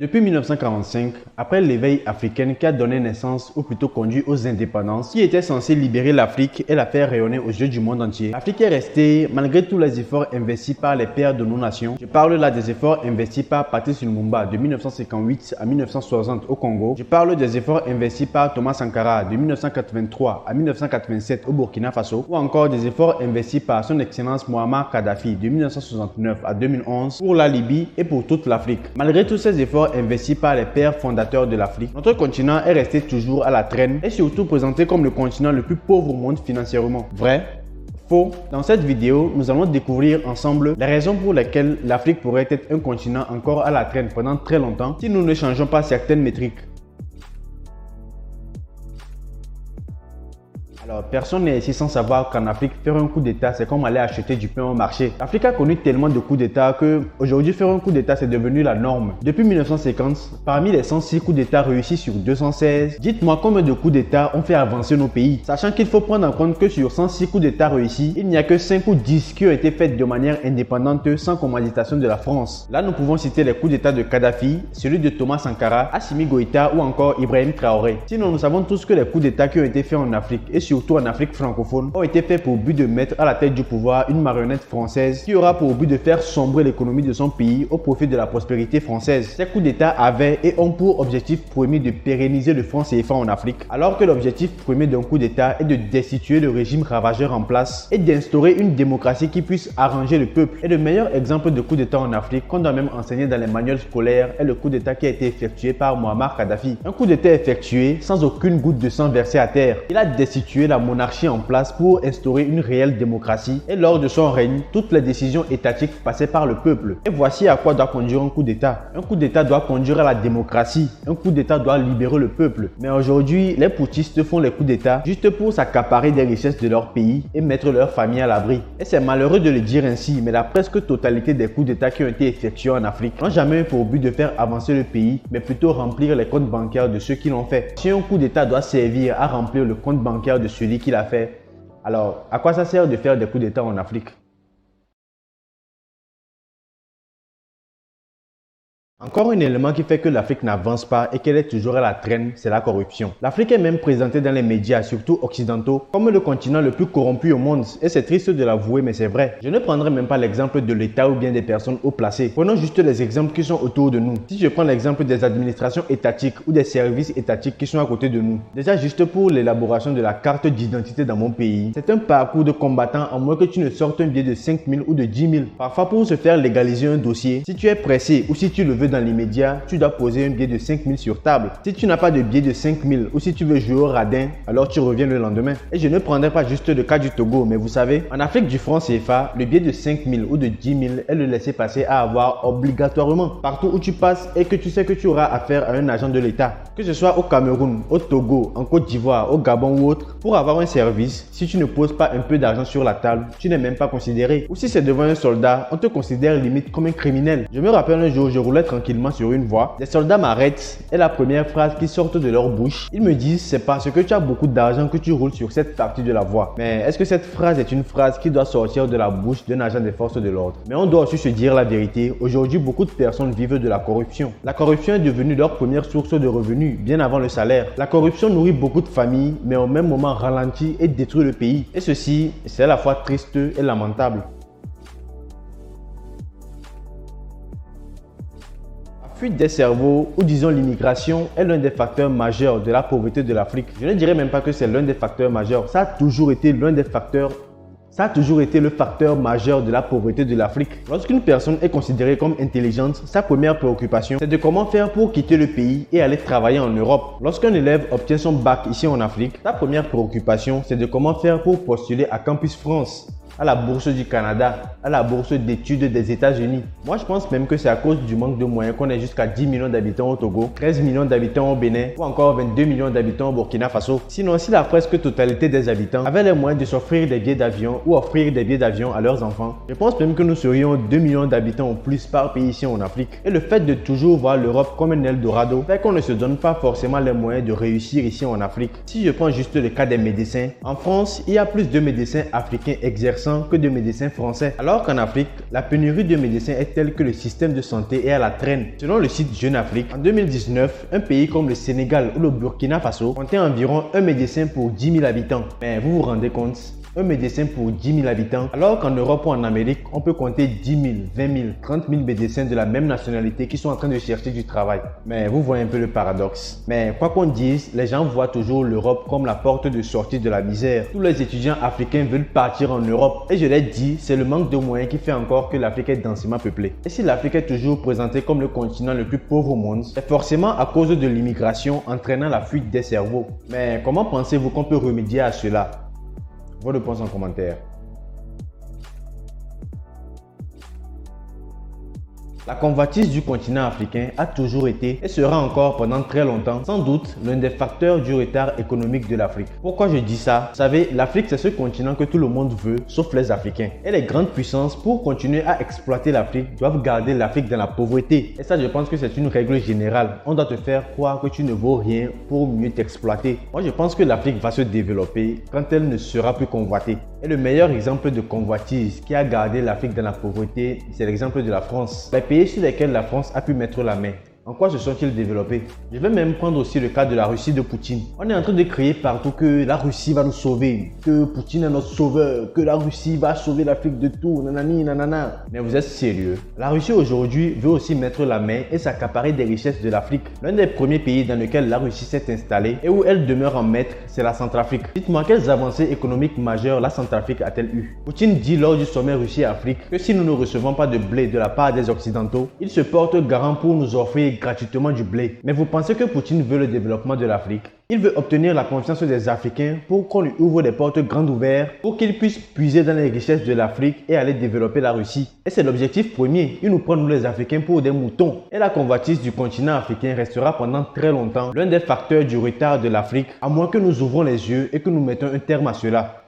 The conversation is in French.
Depuis 1945, après l'éveil africain qui a donné naissance ou plutôt conduit aux indépendances, qui était censé libérer l'Afrique et la faire rayonner aux yeux du monde entier, l'Afrique est restée malgré tous les efforts investis par les pères de nos nations. Je parle là des efforts investis par Patrice Lumumba de 1958 à 1960 au Congo. Je parle des efforts investis par Thomas Sankara de 1983 à 1987 au Burkina Faso, ou encore des efforts investis par son excellence Muammar Kadhafi de 1969 à 2011 pour la Libye et pour toute l'Afrique. Malgré tous ces efforts investis par les pères fondateurs de l'Afrique, notre continent est resté toujours à la traîne et surtout présenté comme le continent le plus pauvre au monde financièrement. Vrai? Faux? Dans cette vidéo, nous allons découvrir ensemble les raisons pour lesquelles l'Afrique pourrait être un continent encore à la traîne pendant très longtemps si nous ne changeons pas certaines métriques. Alors, personne n'est ici sans savoir qu'en Afrique, faire un coup d'État, c'est comme aller acheter du pain au marché. L'Afrique a connu tellement de coups d'État qu'aujourd'hui, faire un coup d'État, c'est devenu la norme. Depuis 1950, parmi les 106 coups d'État réussis sur 216, dites-moi combien de coups d'État ont fait avancer nos pays. Sachant qu'il faut prendre en compte que sur 106 coups d'État réussis, il n'y a que 5 ou 10 qui ont été faits de manière indépendante sans commanditation de la France. Là, nous pouvons citer les coups d'État de Kadhafi, celui de Thomas Sankara, Assimi Goïta ou encore Ibrahim Traoré. Sinon, nous savons tous que les coups d'État qui ont été faits en Afrique et surtout en Afrique francophone, ont été faits pour but de mettre à la tête du pouvoir une marionnette française qui aura pour but de faire sombrer l'économie de son pays au profit de la prospérité française. Ces coups d'État avaient et ont pour objectif premier de pérenniser le franc CFA en Afrique, alors que l'objectif premier d'un coup d'État est de destituer le régime ravageur en place et d'instaurer une démocratie qui puisse arranger le peuple. Et le meilleur exemple de coup d'État en Afrique qu'on doit même enseigner dans les manuels scolaires est le coup d'État qui a été effectué par Muammar Kadhafi. Un coup d'État effectué sans aucune goutte de sang versée à terre. Il a destitué la monarchie en place pour instaurer une réelle démocratie et lors de son règne, toutes les décisions étatiques passaient par le peuple. Et voici à quoi doit conduire un coup d'État. Un coup d'État doit conduire à la démocratie. Un coup d'État doit libérer le peuple. Mais aujourd'hui, les putschistes font les coups d'État juste pour s'accaparer des richesses de leur pays et mettre leur famille à l'abri. Et c'est malheureux de le dire ainsi, mais la presque totalité des coups d'État qui ont été effectués en Afrique n'ont jamais eu pour but de faire avancer le pays, mais plutôt remplir les comptes bancaires de ceux qui l'ont fait. Si un coup d'État doit servir à remplir le compte bancaire de celui qui l'a fait, alors à quoi ça sert de faire des coups d'État en Afrique? Encore un élément qui fait que l'Afrique n'avance pas et qu'elle est toujours à la traîne, c'est la corruption. L'Afrique est même présentée dans les médias, surtout occidentaux, comme le continent le plus corrompu au monde. Et c'est triste de l'avouer, mais c'est vrai. Je ne prendrai même pas l'exemple de l'État ou bien des personnes haut placées. Prenons juste les exemples qui sont autour de nous. Si je prends l'exemple des administrations étatiques ou des services étatiques qui sont à côté de nous. Déjà, juste pour l'élaboration de la carte d'identité dans mon pays, c'est un parcours de combattant à moins que tu ne sortes un billet de 5 000 ou de 10 000. Parfois, pour se faire légaliser un dossier, si tu es pressé ou si tu le veux dans l'immédiat, tu dois poser un billet de 5 000 sur table. Si tu n'as pas de billet de 5 000 ou si tu veux jouer au radin, alors tu reviens le lendemain. Et je ne prendrai pas juste le cas du Togo, mais vous savez, en Afrique du franc CFA, le billet de 5 000 ou de 10 000 est le laissez-passer à avoir obligatoirement partout où tu passes et que tu sais que tu auras affaire à un agent de l'État. Que ce soit au Cameroun, au Togo, en Côte d'Ivoire, au Gabon ou autre, pour avoir un service, si tu ne poses pas un peu d'argent sur la table, tu n'es même pas considéré. Ou si c'est devant un soldat, on te considère limite comme un criminel. Je me rappelle un jour, je roulais tranquillement sur une voie, des soldats m'arrêtent et la première phrase qui sort de leur bouche, ils me disent c'est parce que tu as beaucoup d'argent que tu roules sur cette partie de la voie. Mais est-ce que cette phrase est une phrase qui doit sortir de la bouche d'un agent des forces de l'ordre? Mais on doit aussi se dire la vérité, aujourd'hui beaucoup de personnes vivent de la corruption. La corruption est devenue leur première source de revenus, bien avant le salaire. La corruption nourrit beaucoup de familles, mais au même moment ralentit et détruit le pays. Et ceci, c'est à la fois triste et lamentable. La fuite des cerveaux, ou disons l'immigration, est l'un des facteurs majeurs de la pauvreté de l'Afrique. Je ne dirais même pas que c'est l'un des facteurs majeurs, ça a toujours été l'un des facteurs. Ça a toujours été le facteur majeur de la pauvreté de l'Afrique. Lorsqu'une personne est considérée comme intelligente, sa première préoccupation, c'est de comment faire pour quitter le pays et aller travailler en Europe. Lorsqu'un élève obtient son bac ici en Afrique, sa première préoccupation, c'est de comment faire pour postuler à Campus France, à la bourse du Canada, à la bourse d'études des États-Unis. Moi, je pense même que c'est à cause du manque de moyens qu'on est jusqu'à 10 millions d'habitants au Togo, 13 millions d'habitants au Bénin ou encore 22 millions d'habitants au Burkina Faso. Sinon, si la presque totalité des habitants avaient les moyens de s'offrir des billets d'avion ou offrir des billets d'avion à leurs enfants, je pense même que nous serions 2 millions d'habitants ou plus par pays ici en Afrique. Et le fait de toujours voir l'Europe comme un Eldorado fait qu'on ne se donne pas forcément les moyens de réussir ici en Afrique. Si je prends juste le cas des médecins, en France, il y a plus de médecins africains exerçant médecins que de médecins français. Alors qu'en Afrique, la pénurie de médecins est telle que le système de santé est à la traîne. Selon le site Jeune Afrique, en 2019, un pays comme le Sénégal ou le Burkina Faso comptait environ un médecin pour 10 000 habitants. Mais vous vous rendez compte? Un médecin pour 10 000 habitants, alors qu'en Europe ou en Amérique, on peut compter 10 000, 20 000, 30 000 médecins de la même nationalité qui sont en train de chercher du travail. Mais vous voyez un peu le paradoxe. Mais quoi qu'on dise, les gens voient toujours l'Europe comme la porte de sortie de la misère. Tous les étudiants africains veulent partir en Europe. Et je l'ai dit, c'est le manque de moyens qui fait encore que l'Afrique est densément peuplée. Et si l'Afrique est toujours présentée comme le continent le plus pauvre au monde, c'est forcément à cause de l'immigration entraînant la fuite des cerveaux. Mais comment pensez-vous qu'on peut remédier à cela? Vos réponses en commentaire. La convoitise du continent africain a toujours été et sera encore pendant très longtemps sans doute l'un des facteurs du retard économique de l'Afrique. Pourquoi je dis ça? Vous savez, l'Afrique c'est ce continent que tout le monde veut sauf les Africains. Et les grandes puissances pour continuer à exploiter l'Afrique doivent garder l'Afrique dans la pauvreté. Et ça je pense que c'est une règle générale. On doit te faire croire que tu ne vaux rien pour mieux t'exploiter. Moi je pense que l'Afrique va se développer quand elle ne sera plus convoitée. Et le meilleur exemple de convoitise qui a gardé l'Afrique dans la pauvreté, c'est l'exemple de la France. Les pays sur lesquels la France a pu mettre la main. En quoi se sont-ils développés? Je vais même prendre aussi le cas de la Russie de Poutine. On est en train de crier partout que la Russie va nous sauver, que Poutine est notre sauveur, que la Russie va sauver l'Afrique de tout, nanani, nanana. Mais vous êtes sérieux? La Russie aujourd'hui veut aussi mettre la main et s'accaparer des richesses de l'Afrique. L'un des premiers pays dans lequel la Russie s'est installée et où elle demeure en maître, c'est la Centrafrique. Dites-moi quelles avancées économiques majeures la Centrafrique a-t-elle eu? Poutine dit lors du sommet Russie-Afrique que si nous ne recevons pas de blé de la part des Occidentaux, il se porte garant pour nous offrir gratuitement du blé. Mais vous pensez que Poutine veut le développement de l'Afrique? Il veut obtenir la confiance des Africains pour qu'on lui ouvre des portes grandes ouvertes pour qu'il puisse puiser dans les richesses de l'Afrique et aller développer la Russie. Et c'est l'objectif premier. Il nous prend nous les Africains pour des moutons. Et la convoitise du continent africain restera pendant très longtemps l'un des facteurs du retard de l'Afrique, à moins que nous ouvrons les yeux et que nous mettons un terme à cela.